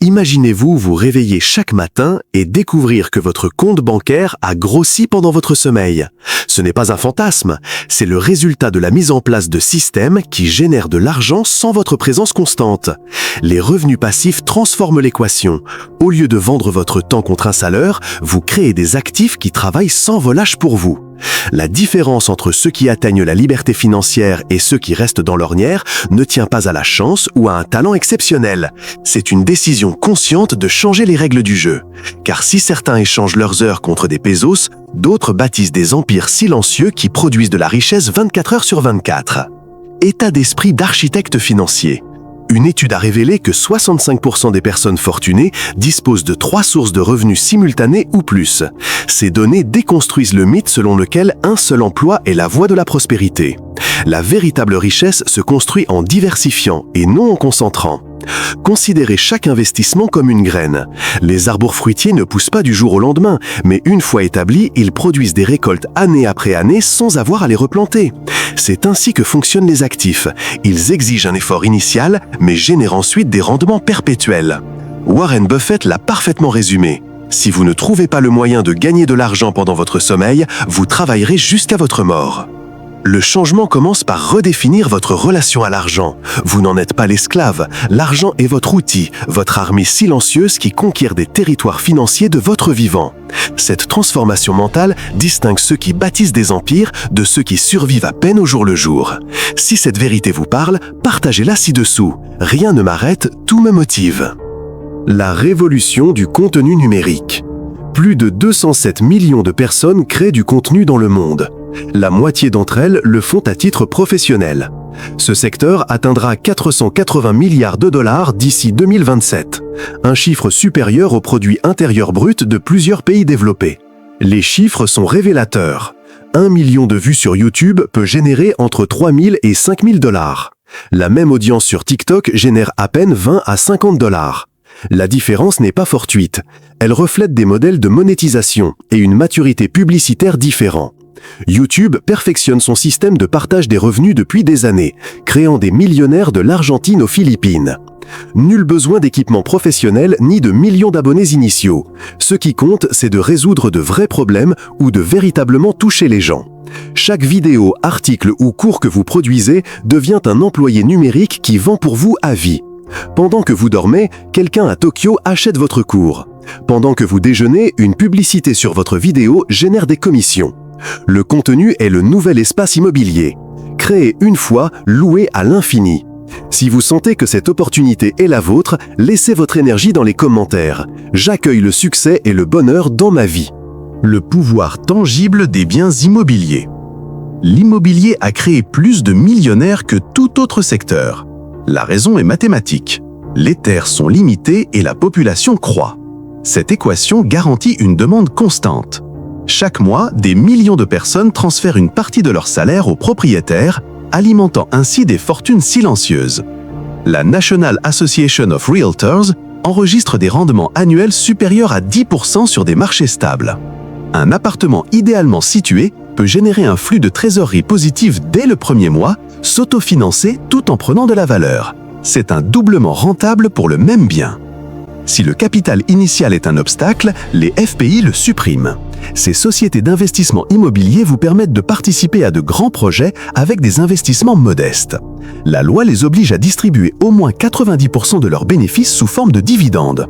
Imaginez-vous vous réveiller chaque matin et découvrir que votre compte bancaire a grossi pendant votre sommeil. Ce n'est pas un fantasme, c'est le résultat de la mise en place de systèmes qui génèrent de l'argent sans votre présence constante. Les revenus passifs transforment l'équation. Au lieu de vendre votre temps contre un salaire, vous créez des actifs qui travaillent sans relâche pour vous. La différence entre ceux qui atteignent la liberté financière et ceux qui restent dans l'ornière ne tient pas à la chance ou à un talent exceptionnel. C'est une décision consciente de changer les règles du jeu. Car si certains échangent leurs heures contre des pesos, d'autres bâtissent des empires silencieux qui produisent de la richesse 24 heures sur 24. État d'esprit d'architecte financier. Une étude a révélé que 65% des personnes fortunées disposent de 3 sources de revenus simultanées ou plus. Ces données déconstruisent le mythe selon lequel un seul emploi est la voie de la prospérité. La véritable richesse se construit en diversifiant et non en concentrant. Considérez chaque investissement comme une graine. Les arbres fruitiers ne poussent pas du jour au lendemain, mais une fois établis, ils produisent des récoltes année après année sans avoir à les replanter. C'est ainsi que fonctionnent les actifs. Ils exigent un effort initial, mais génèrent ensuite des rendements perpétuels. Warren Buffett l'a parfaitement résumé. Si vous ne trouvez pas le moyen de gagner de l'argent pendant votre sommeil, vous travaillerez jusqu'à votre mort. Le changement commence par redéfinir votre relation à l'argent. Vous n'en êtes pas l'esclave. L'argent est votre outil, votre armée silencieuse qui conquiert des territoires financiers de votre vivant. Cette transformation mentale distingue ceux qui bâtissent des empires de ceux qui survivent à peine au jour le jour. Si cette vérité vous parle, partagez-la ci-dessous. Rien ne m'arrête, tout me motive. La révolution du contenu numérique. Plus de 207 millions de personnes créent du contenu dans le monde. La moitié d'entre elles le font à titre professionnel. Ce secteur atteindra 480 milliards de dollars d'ici 2027, un chiffre supérieur au produit intérieur brut de plusieurs pays développés. Les chiffres sont révélateurs. 1 million de vues sur YouTube peut générer entre 3 000 et 5 000 dollars. La même audience sur TikTok génère à peine 20 à 50 dollars. La différence n'est pas fortuite. Elle reflète des modèles de monétisation et une maturité publicitaire différents. YouTube perfectionne son système de partage des revenus depuis des années, créant des millionnaires de l'Argentine aux Philippines. Nul besoin d'équipement professionnel ni de millions d'abonnés initiaux. Ce qui compte, c'est de résoudre de vrais problèmes ou de véritablement toucher les gens. Chaque vidéo, article ou cours que vous produisez devient un employé numérique qui vend pour vous à vie. Pendant que vous dormez, quelqu'un à Tokyo achète votre cours. Pendant que vous déjeunez, une publicité sur votre vidéo génère des commissions. Le contenu est le nouvel espace immobilier. Créé une fois, loué à l'infini. Si vous sentez que cette opportunité est la vôtre, laissez votre énergie dans les commentaires. J'accueille le succès et le bonheur dans ma vie. Le pouvoir tangible des biens immobiliers. L'immobilier a créé plus de millionnaires que tout autre secteur. La raison est mathématique. Les terres sont limitées et la population croît. Cette équation garantit une demande constante. Chaque mois, des millions de personnes transfèrent une partie de leur salaire aux propriétaires, alimentant ainsi des fortunes silencieuses. La National Association of Realtors enregistre des rendements annuels supérieurs à 10% sur des marchés stables. Un appartement idéalement situé peut générer un flux de trésorerie positif dès le premier mois, s'autofinancer tout en prenant de la valeur. C'est un doublement rentable pour le même bien. Si le capital initial est un obstacle, les FPI le suppriment. Ces sociétés d'investissement immobilier vous permettent de participer à de grands projets avec des investissements modestes. La loi les oblige à distribuer au moins 90% de leurs bénéfices sous forme de dividendes.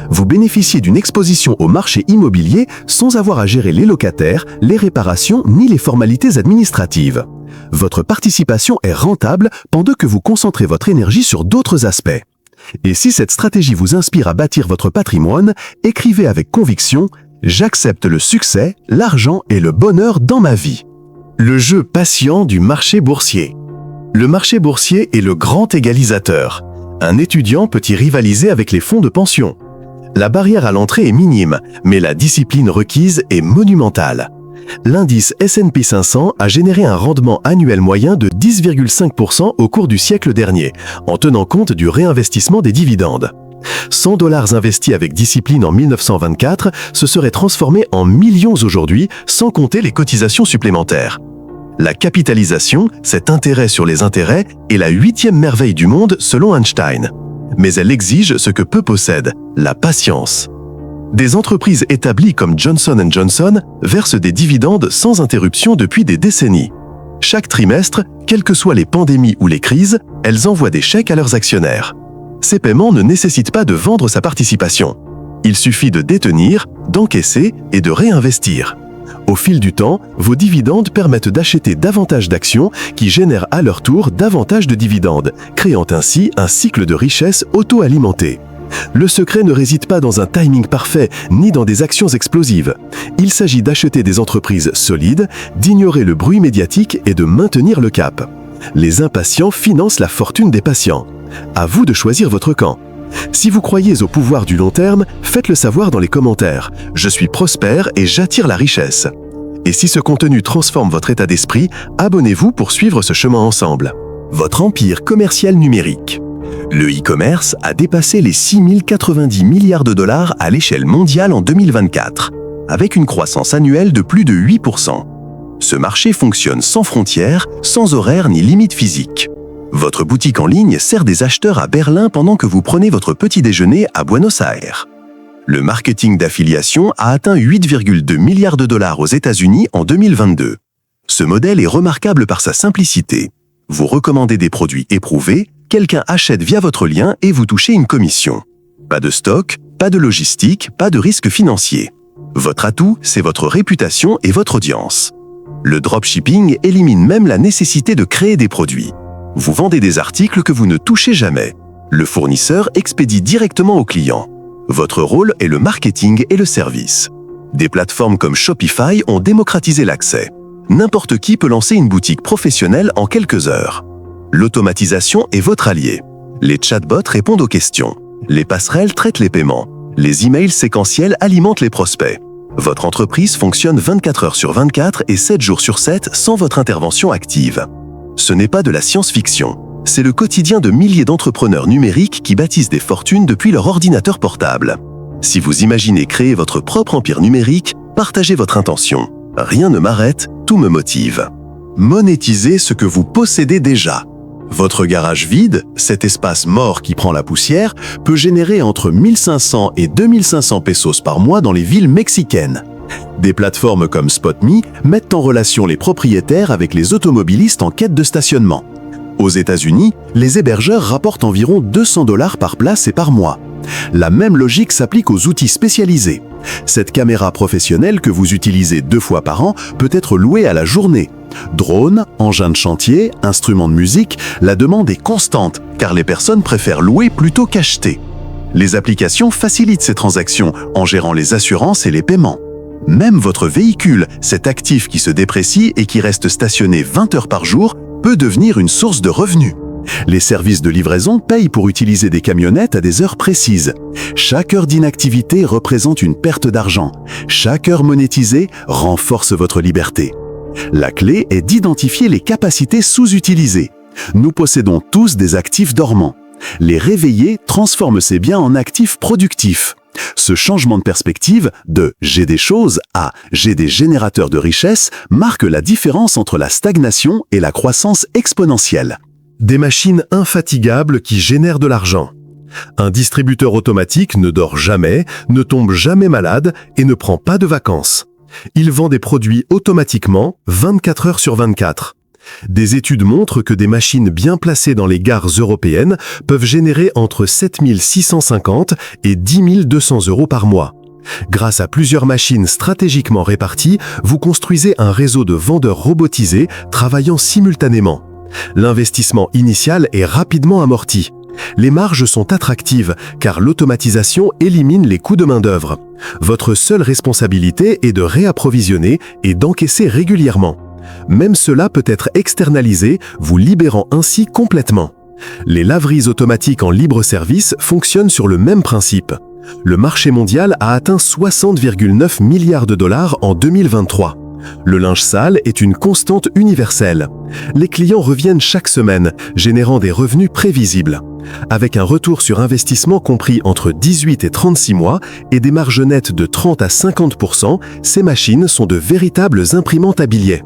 Vous bénéficiez d'une exposition au marché immobilier sans avoir à gérer les locataires, les réparations ni les formalités administratives. Votre participation est rentable pendant que vous concentrez votre énergie sur d'autres aspects. Et si cette stratégie vous inspire à bâtir votre patrimoine, écrivez avec conviction « J'accepte le succès, l'argent et le bonheur dans ma vie ». Le jeu patient du marché boursier. Le marché boursier est le grand égalisateur. Un étudiant peut y rivaliser avec les fonds de pension. La barrière à l'entrée est minime, mais la discipline requise est monumentale. L'indice S&P 500 a généré un rendement annuel moyen de 10,5% au cours du siècle dernier, en tenant compte du réinvestissement des dividendes. 100 $ investis avec discipline en 1924 se seraient transformés en millions aujourd'hui, sans compter les cotisations supplémentaires. La capitalisation, cet intérêt sur les intérêts, est la 8e merveille du monde selon Einstein. mais elle exige ce que peu possèdent, la patience. Des entreprises établies comme Johnson & Johnson versent des dividendes sans interruption depuis des décennies. Chaque trimestre, quelles que soient les pandémies ou les crises, elles envoient des chèques à leurs actionnaires. Ces paiements ne nécessitent pas de vendre sa participation. Il suffit de détenir, d'encaisser et de réinvestir. Au fil du temps, vos dividendes permettent d'acheter davantage d'actions qui génèrent à leur tour davantage de dividendes, créant ainsi un cycle de richesse auto-alimenté. Le secret ne réside pas dans un timing parfait, ni dans des actions explosives. Il s'agit d'acheter des entreprises solides, d'ignorer le bruit médiatique et de maintenir le cap. Les impatients financent la fortune des patients. À vous de choisir votre camp. Si vous croyez au pouvoir du long terme, faites-le savoir dans les commentaires. Je suis prospère et j'attire la richesse. Et si ce contenu transforme votre état d'esprit, abonnez-vous pour suivre ce chemin ensemble. Votre empire commercial numérique. Le e-commerce a dépassé les 6090 milliards de dollars à l'échelle mondiale en 2024, avec une croissance annuelle de plus de 8%. Ce marché fonctionne sans frontières, sans horaires ni limites physiques. Votre boutique en ligne sert des acheteurs à Berlin pendant que vous prenez votre petit déjeuner à Buenos Aires. Le marketing d'affiliation a atteint 8,2 milliards de dollars aux États-Unis en 2022. Ce modèle est remarquable par sa simplicité. Vous recommandez des produits éprouvés, quelqu'un achète via votre lien et vous touchez une commission. Pas de stock, pas de logistique, pas de risque financier. Votre atout, c'est votre réputation et votre audience. Le dropshipping élimine même la nécessité de créer des produits. Vous vendez des articles que vous ne touchez jamais. Le fournisseur expédie directement au client. Votre rôle est le marketing et le service. Des plateformes comme Shopify ont démocratisé l'accès. N'importe qui peut lancer une boutique professionnelle en quelques heures. L'automatisation est votre allié. Les chatbots répondent aux questions. Les passerelles traitent les paiements. Les emails séquentiels alimentent les prospects. Votre entreprise fonctionne 24 heures sur 24 et 7 jours sur 7 sans votre intervention active. Ce n'est pas de la science-fiction. C'est le quotidien de milliers d'entrepreneurs numériques qui bâtissent des fortunes depuis leur ordinateur portable. Si vous imaginez créer votre propre empire numérique, partagez votre intention. Rien ne m'arrête, tout me motive. Monétisez ce que vous possédez déjà. Votre garage vide, cet espace mort qui prend la poussière, peut générer entre 1500 et 2500 pesos par mois dans les villes mexicaines. Des plateformes comme SpotMe mettent en relation les propriétaires avec les automobilistes en quête de stationnement. Aux États-Unis, les hébergeurs rapportent environ 200 $ par place et par mois. La même logique s'applique aux outils spécialisés. Cette caméra professionnelle que vous utilisez 2 fois par an peut être louée à la journée. Drones, engins de chantier, instruments de musique, la demande est constante car les personnes préfèrent louer plutôt qu'acheter. Les applications facilitent ces transactions en gérant les assurances et les paiements. Même votre véhicule, cet actif qui se déprécie et qui reste stationné 20 heures par jour, peut devenir une source de revenus. Les services de livraison payent pour utiliser des camionnettes à des heures précises. Chaque heure d'inactivité représente une perte d'argent. Chaque heure monétisée renforce votre liberté. La clé est d'identifier les capacités sous-utilisées. Nous possédons tous des actifs dormants. Les réveiller transforme ces biens en actifs productifs. Ce changement de perspective de « j'ai des choses » à « j'ai des générateurs de richesse » marque la différence entre la stagnation et la croissance exponentielle. Des machines infatigables qui génèrent de l'argent. Un distributeur automatique ne dort jamais, ne tombe jamais malade et ne prend pas de vacances. Il vend des produits automatiquement 24 heures sur 24. Des études montrent que des machines bien placées dans les gares européennes peuvent générer entre 7 650 et 10 200 € par mois. Grâce à plusieurs machines stratégiquement réparties, vous construisez un réseau de vendeurs robotisés travaillant simultanément. L'investissement initial est rapidement amorti. Les marges sont attractives car l'automatisation élimine les coûts de main-d'œuvre. Votre seule responsabilité est de réapprovisionner et d'encaisser régulièrement. Même cela peut être externalisé, vous libérant ainsi complètement. Les laveries automatiques en libre service fonctionnent sur le même principe. Le marché mondial a atteint 60,9 milliards de dollars en 2023. Le linge sale est une constante universelle. Les clients reviennent chaque semaine, générant des revenus prévisibles. Avec un retour sur investissement compris entre 18 et 36 mois et des marges nettes de 30 à 50%, ces machines sont de véritables imprimantes à billets.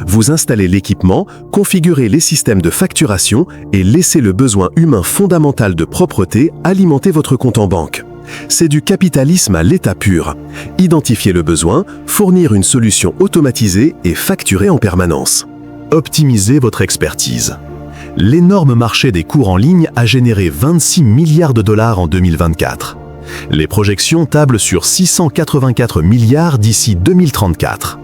Vous installez l'équipement, configurez les systèmes de facturation et laissez le besoin humain fondamental de propreté alimenter votre compte en banque. C'est du capitalisme à l'état pur. Identifier le besoin, fournir une solution automatisée et facturer en permanence. Optimisez votre expertise. L'énorme marché des cours en ligne a généré 26 milliards de dollars en 2024. Les projections tablent sur 684 milliards d'ici 2034.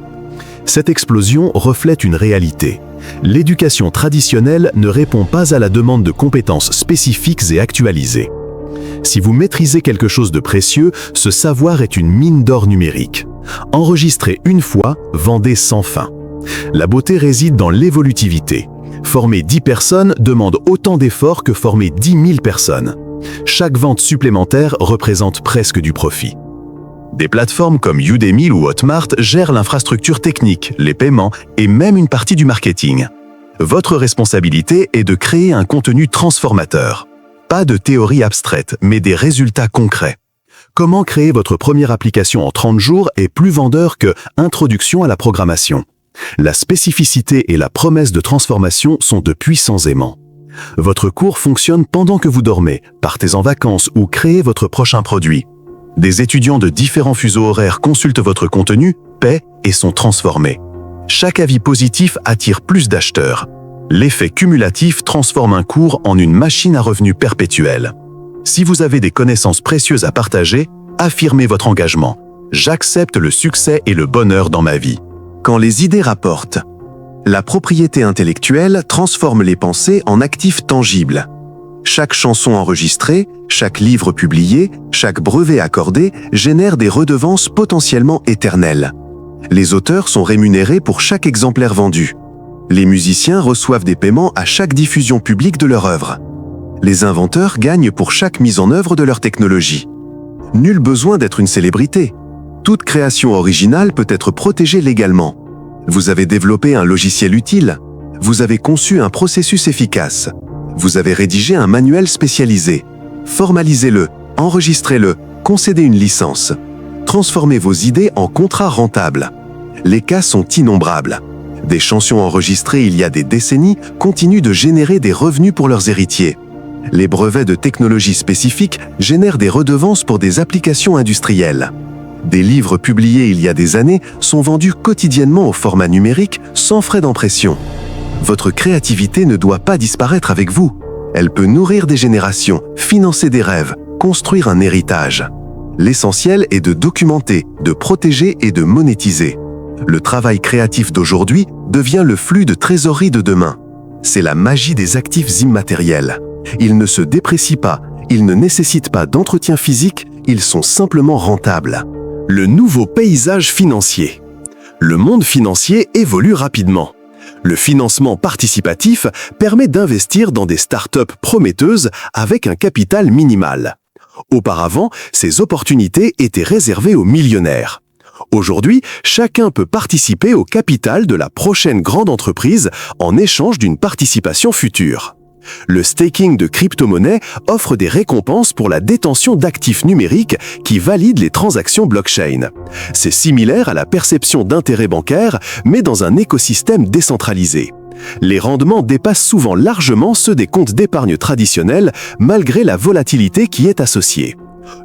Cette explosion reflète une réalité. L'éducation traditionnelle ne répond pas à la demande de compétences spécifiques et actualisées. Si vous maîtrisez quelque chose de précieux, ce savoir est une mine d'or numérique. Enregistrez une fois, vendez sans fin. La beauté réside dans l'évolutivité. Former 10 personnes demande autant d'efforts que former 10 000 personnes. Chaque vente supplémentaire représente presque du profit. Des plateformes comme Udemy ou Hotmart gèrent l'infrastructure technique, les paiements et même une partie du marketing. Votre responsabilité est de créer un contenu transformateur. Pas de théorie abstraite, mais des résultats concrets. Comment créer votre première application en 30 jours est plus vendeur que « Introduction à la programmation ». La spécificité et la promesse de transformation sont de puissants aimants. Votre cours fonctionne pendant que vous dormez, partez en vacances ou créez votre prochain produit. Des étudiants de différents fuseaux horaires consultent votre contenu, paient et sont transformés. Chaque avis positif attire plus d'acheteurs. L'effet cumulatif transforme un cours en une machine à revenus perpétuelle. Si vous avez des connaissances précieuses à partager, affirmez votre engagement. J'accepte le succès et le bonheur dans ma vie. Quand les idées rapportent. La propriété intellectuelle transforme les pensées en actifs tangibles. Chaque chanson enregistrée, chaque livre publié, chaque brevet accordé génère des redevances potentiellement éternelles. Les auteurs sont rémunérés pour chaque exemplaire vendu. Les musiciens reçoivent des paiements à chaque diffusion publique de leur œuvre. Les inventeurs gagnent pour chaque mise en œuvre de leur technologie. Nul besoin d'être une célébrité. Toute création originale peut être protégée légalement. Vous avez développé un logiciel utile. Vous avez conçu un processus efficace. Vous avez rédigé un manuel spécialisé. Formalisez-le, enregistrez-le, concédez une licence. Transformez vos idées en contrats rentables. Les cas sont innombrables. Des chansons enregistrées il y a des décennies continuent de générer des revenus pour leurs héritiers. Les brevets de technologies spécifiques génèrent des redevances pour des applications industrielles. Des livres publiés il y a des années sont vendus quotidiennement au format numérique sans frais d'impression. Votre créativité ne doit pas disparaître avec vous. Elle peut nourrir des générations, financer des rêves, construire un héritage. L'essentiel est de documenter, de protéger et de monétiser. Le travail créatif d'aujourd'hui devient le flux de trésorerie de demain. C'est la magie des actifs immatériels. Ils ne se déprécient pas, ils ne nécessitent pas d'entretien physique, ils sont simplement rentables. Le nouveau paysage financier. Le monde financier évolue rapidement. Le financement participatif permet d'investir dans des startups prometteuses avec un capital minimal. Auparavant, ces opportunités étaient réservées aux millionnaires. Aujourd'hui, chacun peut participer au capital de la prochaine grande entreprise en échange d'une participation future. Le staking de crypto-monnaies offre des récompenses pour la détention d'actifs numériques qui valident les transactions blockchain. C'est similaire à la perception d'intérêts bancaires, mais dans un écosystème décentralisé. Les rendements dépassent souvent largement ceux des comptes d'épargne traditionnels, malgré la volatilité qui est associée.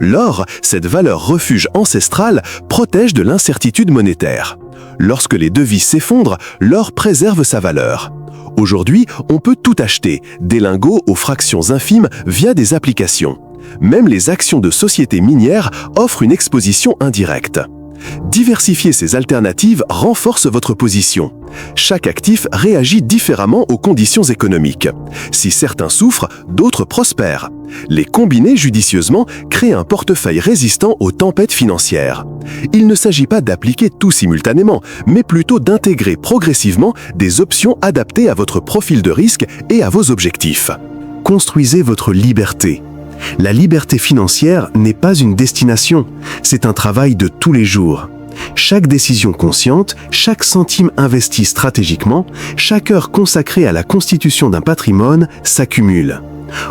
L'or, cette valeur refuge ancestrale, protège de l'incertitude monétaire. Lorsque les devises s'effondrent, l'or préserve sa valeur. Aujourd'hui, on peut tout acheter, des lingots aux fractions infimes via des applications. Même les actions de sociétés minières offrent une exposition indirecte. Diversifier ces alternatives renforce votre position. Chaque actif réagit différemment aux conditions économiques. Si certains souffrent, d'autres prospèrent. Les combiner judicieusement crée un portefeuille résistant aux tempêtes financières. Il ne s'agit pas d'appliquer tout simultanément, mais plutôt d'intégrer progressivement des options adaptées à votre profil de risque et à vos objectifs. Construisez votre liberté. La liberté financière n'est pas une destination, c'est un travail de tous les jours. Chaque décision consciente, chaque centime investi stratégiquement, chaque heure consacrée à la constitution d'un patrimoine s'accumule.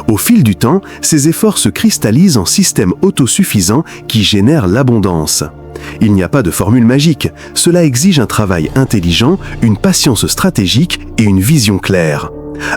Au fil du temps, ces efforts se cristallisent en systèmes autosuffisants qui génèrent l'abondance. Il n'y a pas de formule magique, cela exige un travail intelligent, une patience stratégique et une vision claire.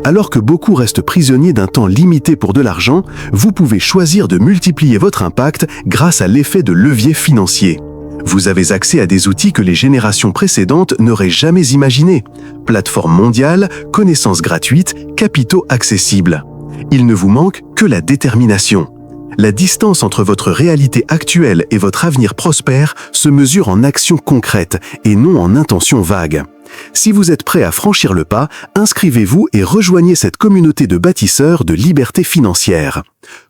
Alors que beaucoup restent prisonniers d'un temps limité pour de l'argent, vous pouvez choisir de multiplier votre impact grâce à l'effet de levier financier. Vous avez accès à des outils que les générations précédentes n'auraient jamais imaginés. Plateformes mondiales, connaissances gratuites, capitaux accessibles. Il ne vous manque que la détermination. La distance entre votre réalité actuelle et votre avenir prospère se mesure en actions concrètes et non en intentions vagues. Si vous êtes prêt à franchir le pas, inscrivez-vous et rejoignez cette communauté de bâtisseurs de liberté financière.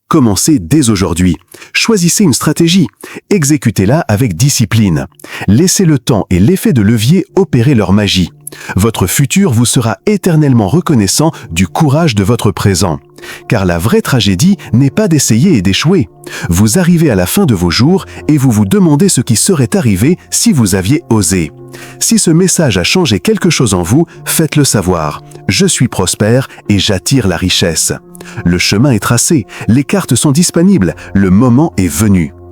Commencez dès aujourd'hui. Choisissez une stratégie. Exécutez-la avec discipline. Laissez le temps et l'effet de levier opérer leur magie. Votre futur vous sera éternellement reconnaissant du courage de votre présent. Car la vraie tragédie n'est pas d'essayer et d'échouer. Vous arrivez à la fin de vos jours et vous vous demandez ce qui serait arrivé si vous aviez osé. Si ce message a changé quelque chose en vous, faites-le savoir. Je suis prospère et j'attire la richesse. Le chemin est tracé, les cartes sont disponibles, le moment est venu.